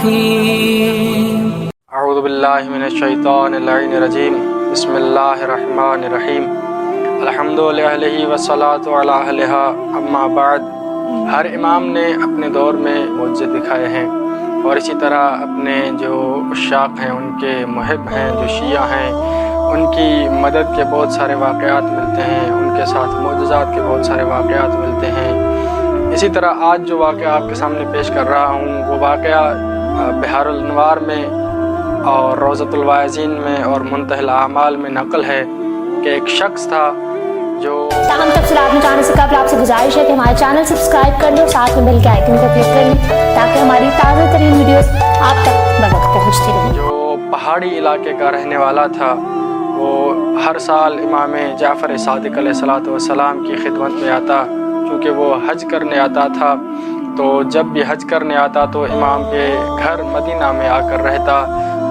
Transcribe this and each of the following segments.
الرحيم اعوذ باللہ من الشیطان اللعین الرجیم بسم اللہ الرحمن الرحیم الحمد للہ والصلاة علی اہلہا اما بعد۔ ہر امام نے اپنے دور میں معجزے دکھائے ہیں، اور اسی طرح اپنے جو عشاق ہیں، ان کے محب ہیں، جو شیعہ ہیں، ان کی مدد کے بہت سارے واقعات ملتے ہیں، ان کے ساتھ معجزات کے بہت سارے واقعات ملتے ہیں۔ اسی طرح آج جو واقعہ آپ کے سامنے پیش کر رہا ہوں، وہ واقعہ بحار الانوار میں اور روضۃ الواعظین میں اور منتہی الاعمال میں نقل ہے کہ ایک شخص تھا جو تاہم تک آپ نے چینل سے قبل آپ سے گزارش ہے کہ ہمارے چینل سبسکرائب کر لیں اور ساتھ میں بیل کے آئیکن پر کلک کر لیں تاکہ ہماری تازہ ترین ویڈیوز آپ تک بوقت پہنچتی رہیں۔ جو پہاڑی علاقے کا رہنے والا تھا، وہ ہر سال امام جعفر صادق علیہ السلام کی خدمت میں آتا، چونکہ وہ حج کرنے آتا تھا۔ تو جب بھی حج کرنے آتا تو امام کے گھر مدینہ میں آ کر رہتا،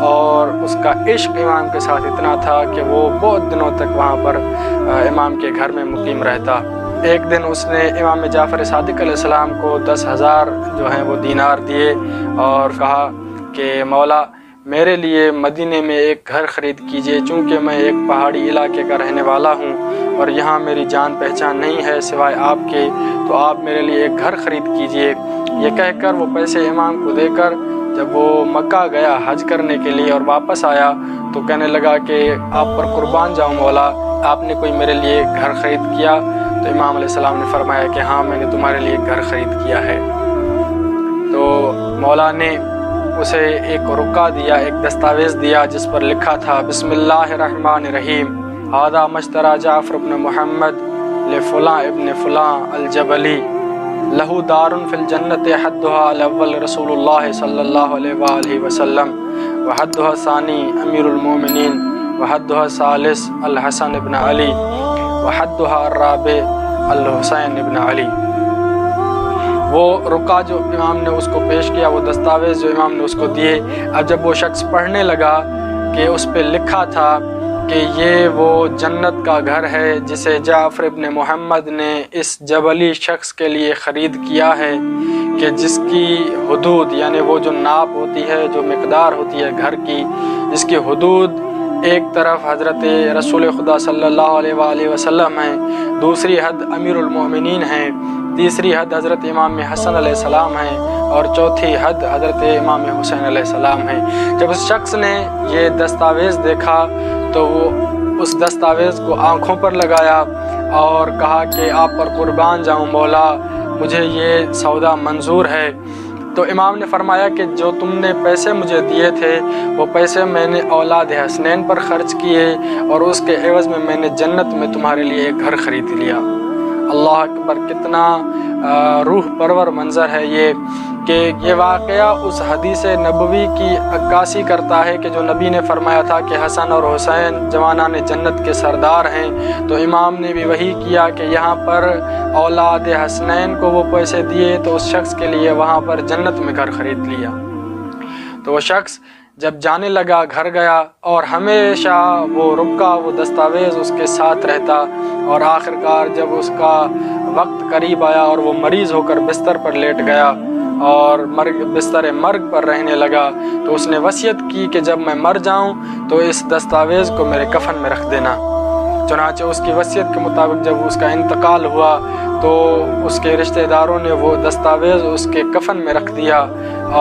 اور اس کا عشق امام کے ساتھ اتنا تھا کہ وہ بہت دنوں تک وہاں پر امام کے گھر میں مقیم رہتا۔ ایک دن اس نے امام جعفر صادق علیہ السلام کو 10,000 جو ہیں وہ دینار دیے اور کہا کہ مولا میرے لیے مدینے میں ایک گھر خرید کیجئے، چونکہ میں ایک پہاڑی علاقے کا رہنے والا ہوں اور یہاں میری جان پہچان نہیں ہے سوائے آپ کے، تو آپ میرے لیے ایک گھر خرید کیجئے۔ یہ کہہ کر وہ پیسے امام کو دے کر جب وہ مکہ گیا حج کرنے کے لیے اور واپس آیا تو کہنے لگا کہ آپ پر قربان جاؤں مولا، آپ نے کوئی میرے لیے گھر خرید کیا؟ تو امام علیہ السلام نے فرمایا کہ ہاں میں نے تمہارے لیے گھر خرید کیا ہے۔ تو مولا نے اسے ایک رکا دیا، ایک دستاویز دیا جس پر لکھا تھا بسم اللہ الرحمن الرحیم ھذا مشتری جعفر بن محمد لفلاں ابن فلاں الجبلی لہو دار فی الجنت حدها الاول رسول اللہ صلی اللہ علیہ وآلہ وسلم وحدها ثانی امیر المومنین وحدها ثالث الحسن ابن علی وحدها الرابع الحسین ابن علی۔ وہ رکا جو امام نے اس کو پیش کیا، وہ دستاویز جو امام نے اس کو دیے، اب جب وہ شخص پڑھنے لگا کہ اس پہ لکھا تھا کہ یہ وہ جنت کا گھر ہے جسے جعفر ابن محمد نے اس جبلی شخص کے لیے خرید کیا ہے، کہ جس کی حدود یعنی وہ جو ناپ ہوتی ہے، جو مقدار ہوتی ہے گھر کی، جس کی حدود ایک طرف حضرت رسول خدا صلی اللہ علیہ وآلہ وسلم ہیں، دوسری حد امیر المومنین ہیں، تیسری حد حضرت امام حسن علیہ السلام ہیں، اور چوتھی حد حضرت امام حسین علیہ السلام ہیں۔ جب اس شخص نے یہ دستاویز دیکھا تو وہ اس دستاویز کو آنکھوں پر لگایا اور کہا کہ آپ پر قربان جاؤں مولا، مجھے یہ سودا منظور ہے۔ تو امام نے فرمایا کہ جو تم نے پیسے مجھے دیے تھے وہ پیسے میں نے اولاد حسنین پر خرچ کیے، اور اس کے عوض میں میں نے جنت میں تمہارے لیے ایک گھر خرید لیا۔ اللہ اکبر، کتنا روح پرور منظر ہے یہ، کہ یہ واقعہ اس حدیث نبوی کی عکاسی کرتا ہے کہ جو نبی نے فرمایا تھا کہ حسن اور حسین جوانان جنت کے سردار ہیں، تو امام نے بھی وہی کیا کہ یہاں پر اولاد حسنین کو وہ پیسے دیے تو اس شخص کے لیے وہاں پر جنت میں گھر خرید لیا۔ تو وہ شخص جب جانے لگا گھر گیا، اور ہمیشہ وہ رکا، وہ دستاویز اس کے ساتھ رہتا، اور آخرکار جب اس کا وقت قریب آیا اور وہ مریض ہو کر بستر پر لیٹ گیا اور بستر مرگ پر رہنے لگا، تو اس نے وصیت کی کہ جب میں مر جاؤں تو اس دستاویز کو میرے کفن میں رکھ دینا۔ چنانچہ اس کی وصیت کے مطابق جب اس کا انتقال ہوا تو اس کے رشتہ داروں نے وہ دستاویز اس کے کفن میں رکھ دیا،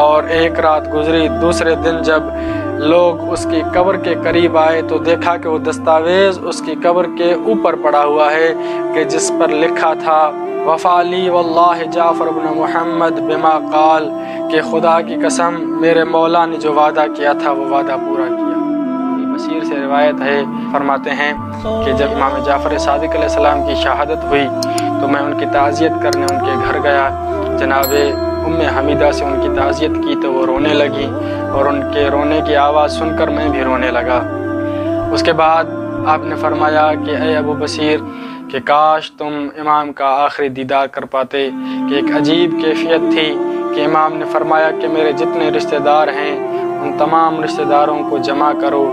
اور ایک رات گزری، دوسرے دن جب لوگ اس کی قبر کے قریب آئے تو دیکھا کہ وہ دستاویز اس کی قبر کے اوپر پڑا ہوا ہے، کہ جس پر لکھا تھا وفالی واللہ جعفر بن محمد بما قال، کہ خدا کی قسم میرے مولا نے جو وعدہ کیا تھا وہ وعدہ پورا کیا۔ بصیر سے روایت ہے، فرماتے ہیں کہ جب امام جعفر صادق علیہ السلام کی شہادت ہوئی تو میں ان کی تعزیت کرنے ان کے گھر گیا، جناب ام حمیدہ سے ان کی تعزیت کی تو وہ رونے لگی، اور ان کے رونے کی آواز سن کر میں بھی رونے لگا۔ اس کے بعد آپ نے فرمایا کہ اے ابو بصیر، کہ کاش تم امام کا آخری دیدار کر پاتے، کہ ایک عجیب کیفیت تھی کہ امام نے فرمایا کہ میرے جتنے رشتہ دار ہیں ان تمام رشتہ داروں کو جمع کرو۔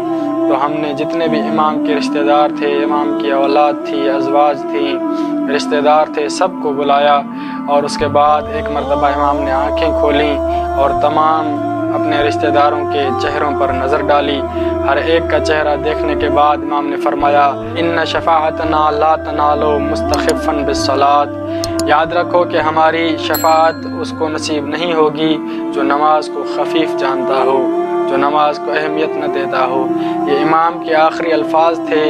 تو ہم نے جتنے بھی امام کے رشتہ دار تھے، امام کی اولاد تھی، ازواج تھی، رشتہ دار تھے، سب کو بلایا، اور اس کے بعد ایک مرتبہ امام نے آنکھیں کھولیں اور تمام اپنے رشتہ داروں کے چہروں پر نظر ڈالی۔ ہر ایک کا چہرہ دیکھنے کے بعد امام نے فرمایا ان شفاعتنا لا تنال مستخفا بالصلاۃ، یاد رکھو کہ ہماری شفاعت اس کو نصیب نہیں ہوگی جو نماز کو خفیف جانتا ہو، جو نماز کو اہمیت نہ دیتا ہو۔ یہ امام کے آخری الفاظ تھے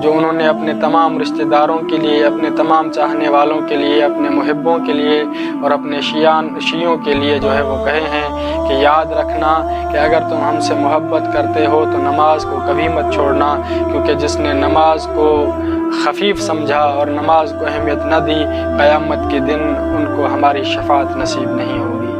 جو انہوں نے اپنے تمام رشتہ داروں کے لیے، اپنے تمام چاہنے والوں کے لیے، اپنے محبوں کے لیے اور اپنے شیعوں کے لیے جو ہے وہ کہے ہیں کہ یاد رکھنا کہ اگر تم ہم سے محبت کرتے ہو تو نماز کو کبھی مت چھوڑنا، کیونکہ جس نے نماز کو خفیف سمجھا اور نماز کو اہمیت نہ دی، قیامت کے دن ان کو ہماری شفاعت نصیب نہیں ہوگی۔